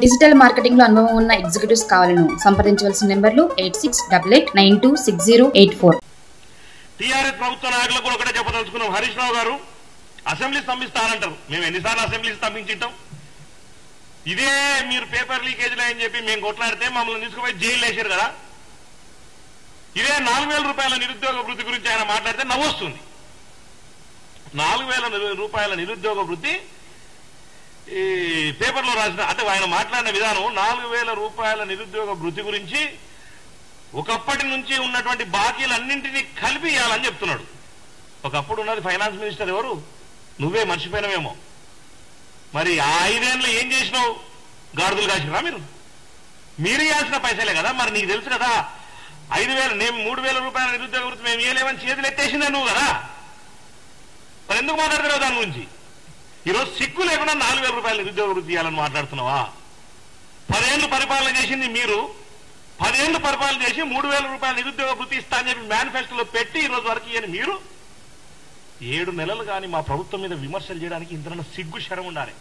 Digital marketing లో అనుభవం ఉన్న ఎగ్జిక్యూటివ్స్ కావాలను సంప్రదించవలసిన నెంబర్లు 8688926084. టీఆర్ఎస్ ప్రభుత్వ నాయకులకు కూడా ఒకటే చెప్పదలుచుకున్నాం. హరీష్ రావు గారు అసెంబ్లీ స్తంభిస్తారంటారు. మేము ఎన్నిసార్లు అసెంబ్లీ స్తంభించుంటాం? ఇదే మీరు పేపర్ లీకేజ్లు అని చెప్పి మేము కొట్లాడితే మమ్మల్ని తీసుకుపోయి జైలు వేసారు కదా. ఇదే 4000 రూపాయల నిరుద్యోగ వృత్తి గురించి ఆయన మాట్లాడితే నవ్వొస్తుంది. 4000 రూపాయల నిరుద్యోగ వృత్తి ఈ పేపర్లో రాసిన అంటే ఆయన మాట్లాడిన విధానం 4000 రూపాయల నిరుద్యోగ వృత్తి గురించి ఒకప్పటి నుంచి ఉన్నటువంటి బాకీలన్నింటినీ కలిపి ఇవ్వాలని చెప్తున్నాడు. ఒకప్పుడు ఉన్నది ఫైనాన్స్ మినిస్టర్ ఎవరు? నువ్వే మర్చిపోయినవేమో. మరి ఆ 5 ఏళ్ళు ఏం చేసినావు? గాడిదలు కాసినా మీరు ఇవ్వాల్సిన పైసలే కదా. మరి నీకు తెలుసు కదా 5000 నేను 3000 రూపాయల నిరుద్యోగ వృత్తి మేము ఇవ్వలేమని చేతులు ఎత్తేసిందా నువ్వు కదా. మరి ఎందుకు మాట్లాడుతున్నావు దాని గురించి? ఈరోజు సిగ్గు లేకుండా 4000 రూపాయల నిరుద్యోగ వృత్తి ఇవ్వాలని మాట్లాడుతున్నావా? 10 ఏళ్ళు పరిపాలన చేసింది మీరు. 10 ఏళ్ళు పరిపాలన చేసి 3000 రూపాయల నిరుద్యోగ వృత్తి ఇస్తా అని చెప్పి మేనిఫెస్టోలో పెట్టి ఈ రోజు వరకు ఇవ్వని మీరు 7 నెలలు కానీ మా ప్రభుత్వం మీద విమర్శలు చేయడానికి ఇంతనన్నా సిగ్గు శరం ఉండాలి.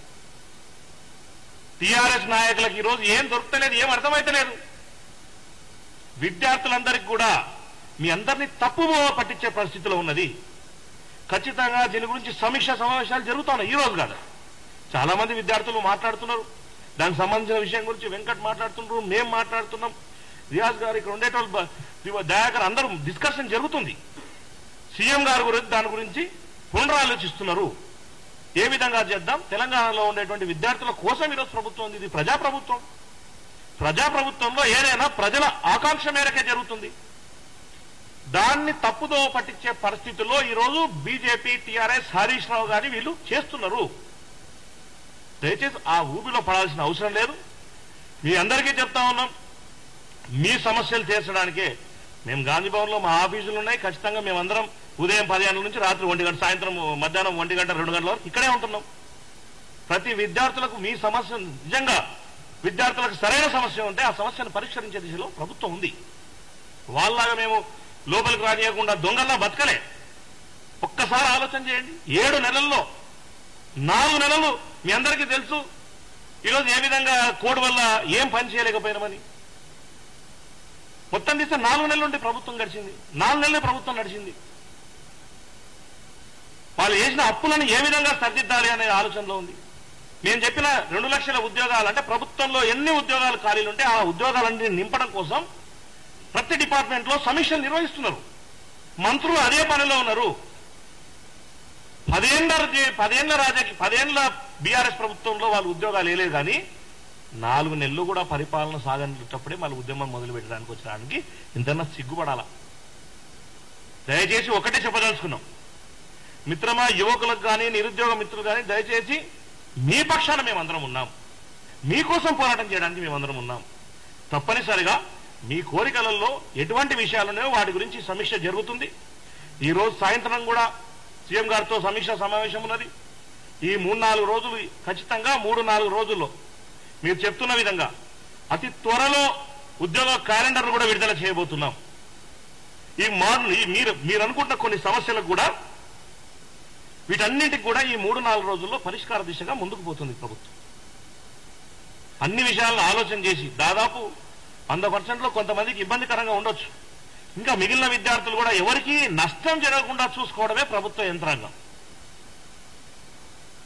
టీఆర్ఎస్ నాయకులకు ఈరోజు ఏం దొరుకుతలేదు, ఏం అర్థమైతలేదు. విద్యార్థులందరికీ కూడా మీ అందరినీ తప్పుమో పట్టించే పరిస్థితిలో ఉన్నది. ఖచ్చితంగా దీని గురించి సమీక్ష సమావేశాలు జరుగుతున్నాయి. ఈ రోజు కాదు, చాలా మంది విద్యార్థులు మాట్లాడుతున్నారు. దానికి సంబంధించిన విషయం గురించి వెంకట్ మాట్లాడుతున్నారు, మేము మాట్లాడుతున్నాం, రియాజ్ గారు ఇక్కడ ఉండేటోళ్ళు దయాకర్ అందరూ డిస్కషన్ జరుగుతుంది. సీఎం గారు గురించి దాని గురించి పునరాలోచిస్తున్నారు. ఏ విధంగా చేద్దాం? తెలంగాణలో ఉండేటువంటి విద్యార్థుల కోసం ఈరోజు ప్రభుత్వం ఉంది. ఇది ప్రజాప్రభుత్వం. ప్రజాప్రభుత్వంలో ఏదైనా ప్రజల ఆకాంక్ష మేరకే జరుగుతుంది. దాన్ని తప్పుదో పట్టించే పరిస్థితుల్లో ఈరోజు బీజేపీ, టీఆర్ఎస్, హరీష్ రావు గారి వీళ్ళు చేస్తున్నారు. దయచేసి ఆ ఊబిలో పడాల్సిన అవసరం లేదు. మీ అందరికీ చెప్తా ఉన్నాం, మీ సమస్యలు తీర్చడానికే మేము గాంధీ భవన్లో మా ఆఫీసులు ఉన్నాయి. ఖచ్చితంగా మేమందరం ఉదయం 10 గంటల నుంచి రాత్రి 1 గంట, సాయంత్రం మధ్యాహ్నం 1 గంట 2 గంటల వరకు ఇక్కడే ఉంటున్నాం. ప్రతి విద్యార్థులకు మీ సమస్య నిజంగా విద్యార్థులకు సరైన సమస్య ఉంటే ఆ సమస్యను పరిష్కరించే దిశలో ప్రభుత్వం ఉంది. వాళ్ళలాగా మేము లోపలికి రానియకుండా దొంగల్లా బతకలే. ఒక్కసారి ఆలోచన చేయండి. 7 నెలల్లో 4 నెలలు మీ అందరికీ తెలుసు ఈరోజు ఏ విధంగా కోడ్ వల్ల ఏం పని చేయలేకపోయినామని. మొత్తం తీస్తే 4 నెలల నుండి ప్రభుత్వం గడిచింది. 4 నెలలే ప్రభుత్వం నడిచింది. వాళ్ళు చేసిన అప్పులను ఏ విధంగా సరిదిద్దాలి అనే ఆలోచనలో ఉంది. నేను చెప్పిన 2 లక్షల ఉద్యోగాలు అంటే ప్రభుత్వంలో ఎన్ని ఉద్యోగాలు ఖాళీలు ఉంటే ఆ ఉద్యోగాలన్నీ నింపడం కోసం ప్రతి డిపార్ట్మెంట్ లో సమీక్షలు నిర్వహిస్తున్నారు. మంత్రులు అదే పనిలో ఉన్నారు. 10 ఏళ్ల బీఆర్ఎస్ ప్రభుత్వంలో వాళ్ళు ఉద్యోగాలు వేయలేదు కానీ 4 నెలలు కూడా పరిపాలన సాగేటప్పుడే మళ్ళీ ఉద్యమం మొదలు పెట్టడానికి వచ్చడానికి ఇంతన్నా సిగ్గుపడాలా. దయచేసి ఒకటే చెప్పదలుచుకున్నాం, మిత్రమా యువకులకు కానీ నిరుద్యోగ మిత్రులు కానీ దయచేసి మీ పక్షాన మేమందరం ఉన్నాం. మీకోసం పోరాటం చేయడానికి మేమందరం ఉన్నాం. తప్పనిసరిగా మీ కోరికలలో ఎటువంటి విషయాలున్నాయో వాటి గురించి సమీక్ష జరుగుతుంది. ఈ రోజు సాయంత్రం కూడా సీఎం గారితో సమీక్ష సమావేశం ఉన్నది. ఈ 3-4 రోజులు ఖచ్చితంగా 3-4 రోజుల్లో మీరు చెప్తున్న విధంగా అతి త్వరలో ఉద్యోగ క్యాలెండర్ కూడా విడుదల చేయబోతున్నాం. మీరు అనుకుంటున్న కొన్ని సమస్యలకు కూడా వీటన్నింటికి కూడా ఈ 3-4 రోజుల్లో పరిష్కార దిశగా ముందుకు పోతుంది ప్రభుత్వం. అన్ని విషయాలను ఆలోచన చేసి దాదాపు 100% కొంతమందికి ఇబ్బందికరంగా ఉండొచ్చు. ఇంకా మిగిలిన విద్యార్థులు కూడా ఎవరికి నష్టం జరగకుండా చూసుకోవడమే ప్రభుత్వ యంత్రాంగం.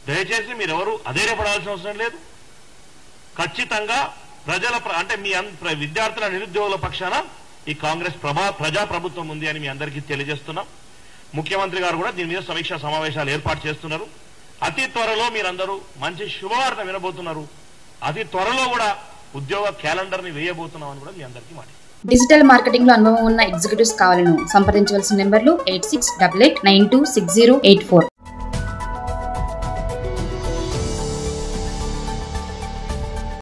దయచేసి మీరెవరు అధైర్యపడాల్సిన అవసరం లేదు. ఖచ్చితంగా అంటే మీ విద్యార్థుల నిరుద్యోగుల పక్షాన ఈ కాంగ్రెస్ ప్రజాప్రభుత్వం ఉంది అని మీ అందరికీ తెలియజేస్తున్నాం. ముఖ్యమంత్రి గారు కూడా దీని మీద సమీక్షా సమావేశాలు ఏర్పాటు చేస్తున్నారు. అతి త్వరలో మీరందరూ మంచి శుభవార్త వినబోతున్నారు. అతి త్వరలో కూడా ఉద్యోగ క్యాలెండర్ ని వేయబోతున్నాం అని కూడా మీ అందరికీ మాట. డిజిటల్ మార్కెటింగ్ లో అనుభవం ఉన్న ఎగ్జిక్యూటివ్స్ కావాలను సంప్రదించవలసిన నెంబర్లు 8688926084.